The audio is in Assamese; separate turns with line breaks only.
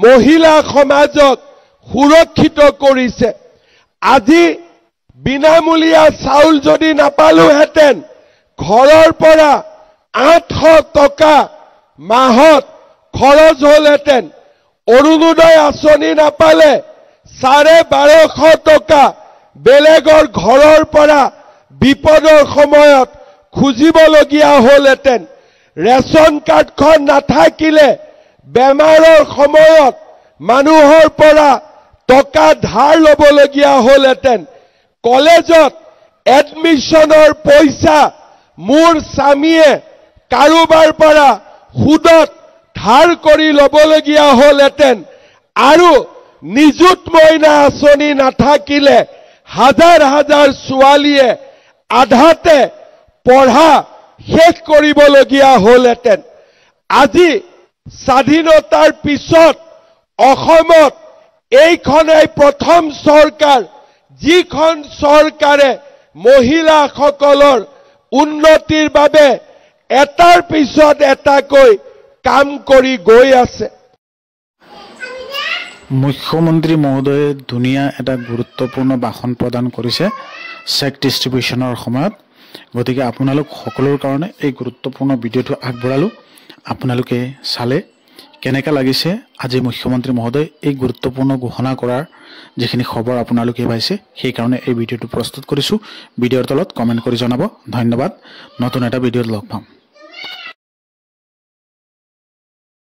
মহিলা সমাজক সুৰক্ষিত কৰিছে। আজি বিনামূলীয়া চাউল যদি নাপালোহেঁতেন ঘৰৰ পৰা 800 টকা মাহত খৰচ হ'লহেঁতেন। অৰুণোদয় আঁচনি নাপালে 1250 টকা বেলেগৰ ঘৰৰ পৰা বিপদৰ সময়ত খুজিবলগীয়া হ'লহেঁতেন। ৰেচন কাৰ্ডখন নাথাকিলে বেমাৰৰ সময়ত মানুহৰ পৰা টকা ধাৰ ল'বলগীয়া হ'লহেঁতেন। কলেজত এডমিশ্যনৰ পইচা মোৰ স্বামীয়ে কাৰোবাৰ পৰা সুদত ধাৰ কৰি ল'বলগীয়া হ'লহেঁতেন। আৰু নিযুত মইনা আঁচনি নাথাকিলে হাজাৰ হাজাৰ ছোৱালীয়ে আধাতে পঢ়া শেষ কৰিবলগীয়া হ'লহেঁতেন। আজি স্বাধীনতাৰ পিছত অসমত এইখনেই প্ৰথম চৰকাৰ যিখন চৰকাৰে মহিলাসকলৰ উন্নতিৰ বাবে এটাৰ পিছত এটাকৈ কাম কৰি গৈ আছে।
মুখ্যমন্ত্ৰী মহোদয়ে ধুনীয়া এটা গুৰুত্বপূৰ্ণ ভাষণ প্ৰদান কৰিছে চেক ডিষ্ট্ৰিবিউশ্যনৰ সময়ত। গতিকে আপোনালোক সকলোৰ কাৰণে এই গুৰুত্বপূৰ্ণ ভিডিঅ'টো আগবঢ়ালোঁ। আপোনালোকে চালে কেনেকৈ লাগিছে আজি মুখ্যমন্ত্ৰী মহোদয় এই গুৰুত্বপূৰ্ণ ঘোষণা কৰাৰ যিখিনি খবৰ আপোনালোকে পাইছে সেইকাৰণে এই ভিডিঅ'টো প্ৰস্তুত কৰিছোঁ। ভিডিঅ'ৰ তলত কমেণ্ট কৰি জনাব। ধন্যবাদ। নতুন এটা ভিডিঅ'ত লগ পাম।